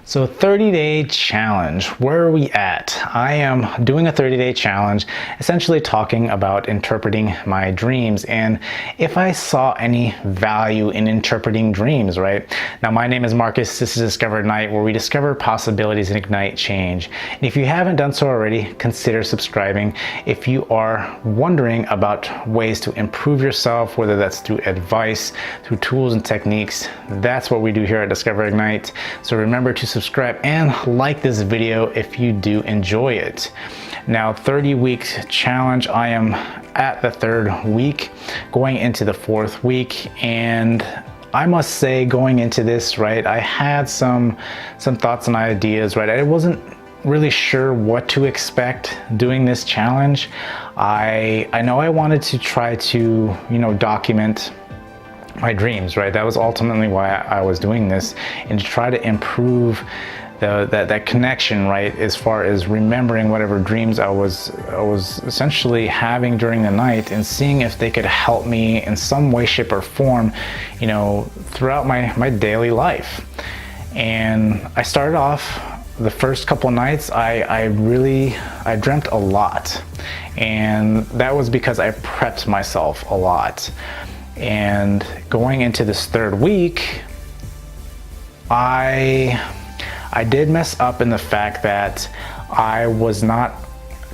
So 30-day challenge, where are we at? I am doing a 30-day challenge, essentially talking about interpreting my dreams and if I saw any value in interpreting dreams, right? Now, my name is Marcus. This is Discover Ignite, where we discover possibilities and ignite change. And if you haven't done so already, consider subscribing. If you are wondering about ways to improve yourself, whether that's through advice, through tools and techniques, that's what we do here at Discover Ignite. So remember to subscribe and like this video if you do enjoy it. Now, 30-week challenge, I am at the 3rd week, going into the 4th week, and I must say, going into this, right, I had some thoughts and ideas, right? I wasn't really sure what to expect doing this challenge. I know I wanted to try to, document my dreams, right? That was ultimately why I was doing this, and to try to improve that connection, right, as far as remembering whatever dreams I was essentially having during the night, and seeing if they could help me in some way, shape, or form, throughout my daily life. And I started off the first couple nights, I dreamt a lot, and that was because I prepped myself a lot. And going into this 3rd week, I did mess up in the fact that I was not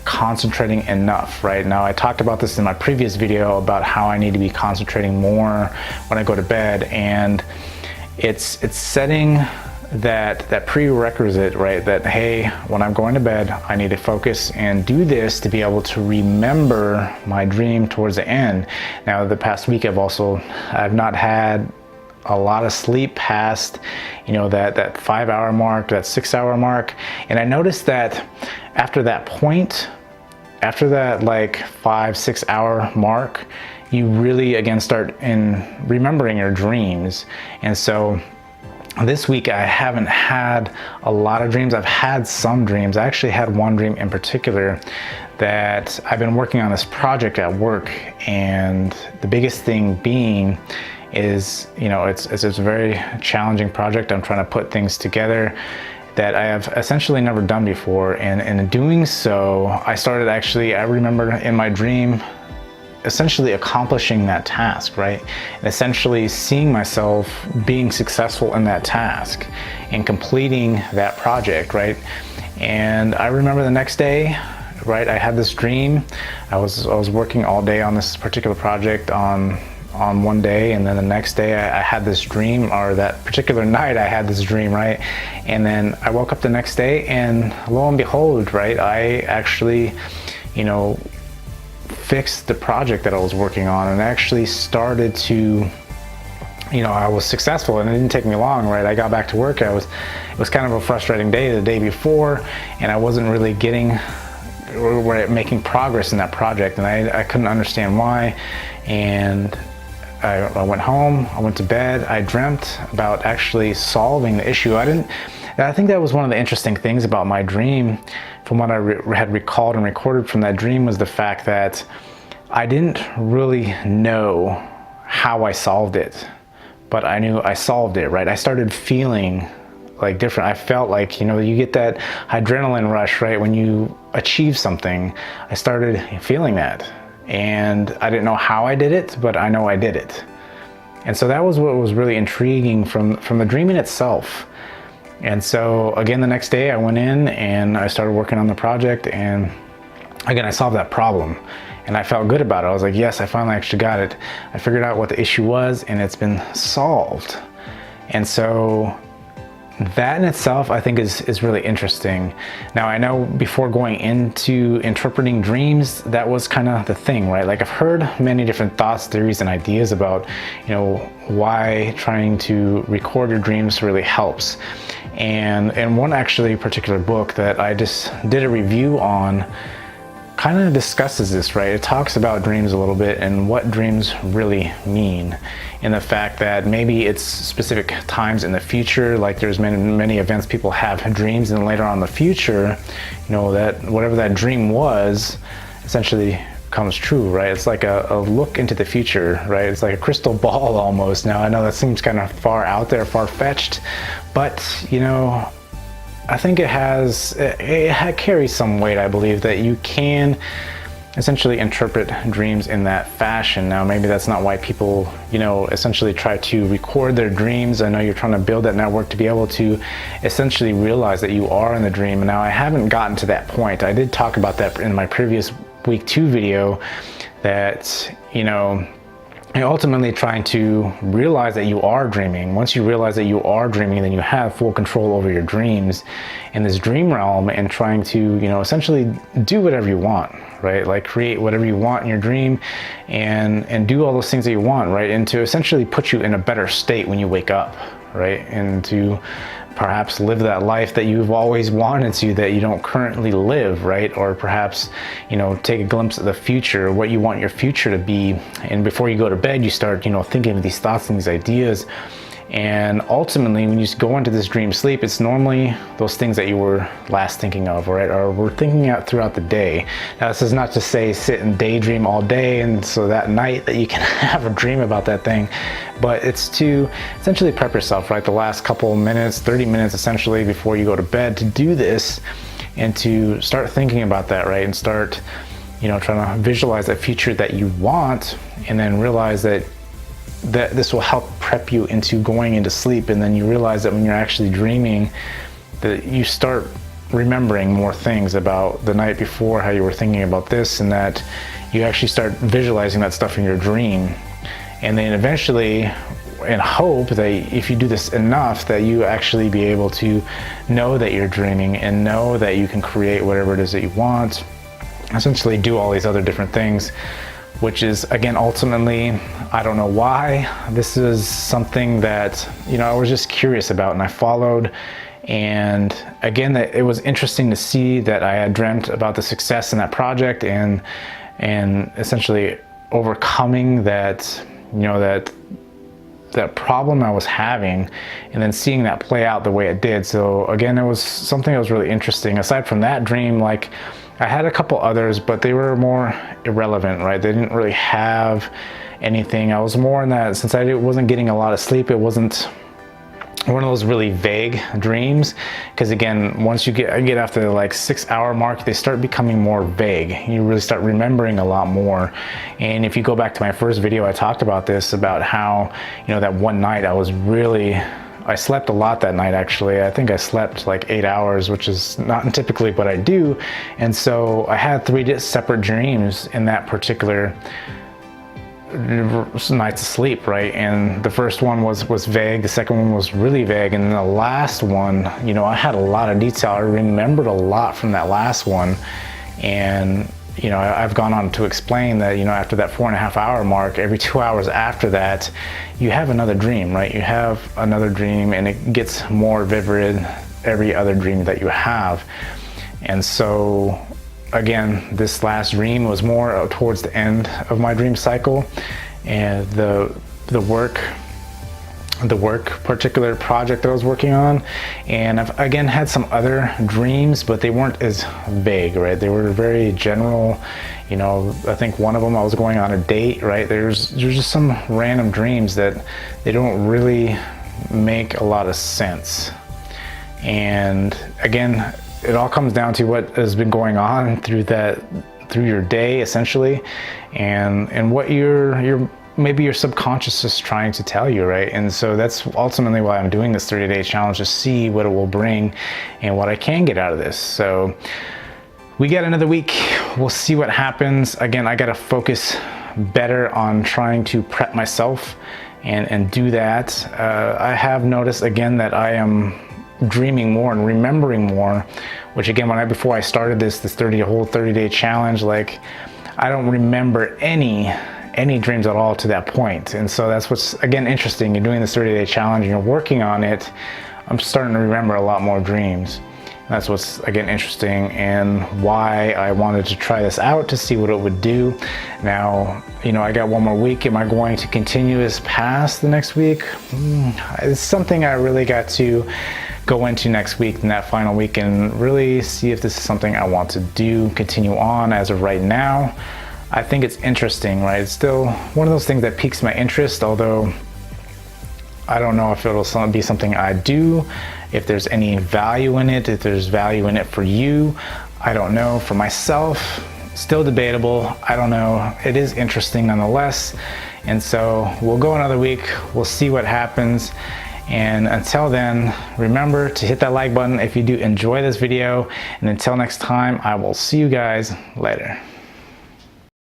concentrating enough, right? Now, I talked about this in my previous video about how I need to be concentrating more when I go to bed, and it's setting that prerequisite, right, that hey, when I'm going to bed, I need to focus and do this to be able to remember my dream towards the end. Now, the past week, I've not had a lot of sleep past that 5-hour mark, that 6-hour mark, and I noticed that after that point, after that like 5-6 hour mark, you really again start in remembering your dreams. And so this week, I haven't had a lot of dreams. I've had some dreams. I actually had one dream in particular that I've been working on this project at work, and the biggest thing being is, it's a very challenging project. I'm trying to put things together that I have essentially never done before, and in doing so, I remember in my dream essentially accomplishing that task, right? And essentially seeing myself being successful in that task and completing that project, right? And I remember the next day, right, I had this dream. I was working all day on this particular project on one day, and then the next day I had this dream, or that particular night I had this dream, right? And then I woke up the next day, and lo and behold, right, I actually, fixed the project that I was working on, and actually started to, I was successful, and it didn't take me long, right? I got back to work. It was kind of a frustrating day the day before, and I wasn't really making progress in that project, and I couldn't understand why. And I went home, I went to bed, I dreamt about actually solving the issue. I think that was one of the interesting things about my dream, from what I had recalled and recorded from that dream, was the fact that I didn't really know how I solved it, but I knew I solved it, right? I started feeling like different. I felt like, you get that adrenaline rush, right? When you achieve something, I started feeling that. And I didn't know how I did it, but I know I did it. And so that was what was really intriguing from the dreaming itself. And so again, the next day I went in and I started working on the project, and again, I solved that problem, and I felt good about it. I was like, yes, I finally actually got it. I figured out what the issue was, and it's been solved. And so that in itself, I think, is really interesting. Now, I know before going into interpreting dreams, that was kind of the thing, right? Like, I've heard many different thoughts, theories, and ideas about, why trying to record your dreams really helps. And one actually particular book that I just did a review on kind of discusses this, right? It talks about dreams a little bit and what dreams really mean, and the fact that maybe it's specific times in the future, like there's many events people have dreams, and later on in the future, that whatever that dream was essentially comes true, right? It's like a look into the future, right? It's like a crystal ball almost. Now, I know that seems kind of far out there, far-fetched, but I think it carries some weight. I believe that you can essentially interpret dreams in that fashion. Now, maybe that's not why people, essentially try to record their dreams. I know you're trying to build that network to be able to essentially realize that you are in the dream. And now I haven't gotten to that point. I did talk about that in my previous week 2 video, that, you're ultimately trying to realize that you are dreaming. Once you realize that you are dreaming, then you have full control over your dreams in this dream realm, and trying to, essentially do whatever you want, right? Like create whatever you want in your dream, and do all those things that you want, right? And to essentially put you in a better state when you wake up, right? And to perhaps live that life that you've always wanted to, that you don't currently live, right? Or perhaps, take a glimpse of the future, what you want your future to be. And before you go to bed, you start, thinking of these thoughts and these ideas. And ultimately, when you go into this dream sleep, it's normally those things that you were last thinking of, right? Or were thinking out throughout the day. Now, this is not to say sit and daydream all day, and so that night that you can have a dream about that thing, but it's to essentially prep yourself, right? The last couple of minutes, 30 minutes essentially before you go to bed, to do this and to start thinking about that, right? And start, trying to visualize that future that you want, and then realize that this will help prep you into going into sleep. And then you realize that when you're actually dreaming, that you start remembering more things about the night before, how you were thinking about this, and that you actually start visualizing that stuff in your dream. And then eventually, and hope that if you do this enough, that you actually be able to know that you're dreaming, and know that you can create whatever it is that you want, essentially do all these other different things. Which is, again, ultimately, I don't know why, this is something that, I was just curious about, and I followed. And again, that it was interesting to see that I had dreamt about the success in that project, and essentially overcoming that, that problem I was having, and then seeing that play out the way it did. So again, it was something that was really interesting. Aside from that dream, like, I had a couple others, but they were more irrelevant, right? They didn't really have anything. I was more in that, since I wasn't getting a lot of sleep, it wasn't one of those really vague dreams. Because again, once you get after the like 6-hour mark, they start becoming more vague. You really start remembering a lot more. And if you go back to my first video, I talked about this, about how, that one night I slept a lot that night, actually. I think I slept like 8 hours, which is not typically what I do. And so I had 3 separate dreams in that particular night to sleep, right? And the first one was vague, the second one was really vague, and then the last one, I had a lot of detail. I remembered a lot from that last one. And I've gone on to explain that, after that 4.5 hour mark, every 2 hours after that, you have another dream, right? You have another dream, and it gets more vivid every other dream that you have. And so, again, this last dream was more towards the end of my dream cycle, and the work particular project that I was working on. And I've again had some other dreams, but they weren't as vague, right? They were very general. I think one of them, I was going on a date, right? There's just some random dreams that they don't really make a lot of sense. And again, it all comes down to what has been going on through your day, essentially, and what maybe your subconscious is trying to tell you, right? And so that's ultimately why I'm doing this 30-day challenge, to see what it will bring and what I can get out of this. So we got another week. We'll see what happens. Again, I got to focus better on trying to prep myself and do that. I have noticed again that I am dreaming more and remembering more, which again, before I started this 30-day challenge, like, I don't remember any dreams at all to that point. And so that's what's, again, interesting. You're doing this 30-day challenge and you're working on it. I'm starting to remember a lot more dreams. That's what's, again, interesting, and why I wanted to try this out, to see what it would do. Now, I got one more week. Am I going to continue this past the next week? It's something I really got to go into next week, in that final week, and really see if this is something I want to do, continue on. As of right now, I think it's interesting, right? It's still one of those things that piques my interest, although I don't know if it'll be something I do if there's any value in it, if there's value in it for you. I don't know. For myself, still debatable. I don't know. It is interesting nonetheless. And so we'll go another week. We'll see what happens. And until then, remember to hit that like button if you do enjoy this video. And until next time, I will see you guys later.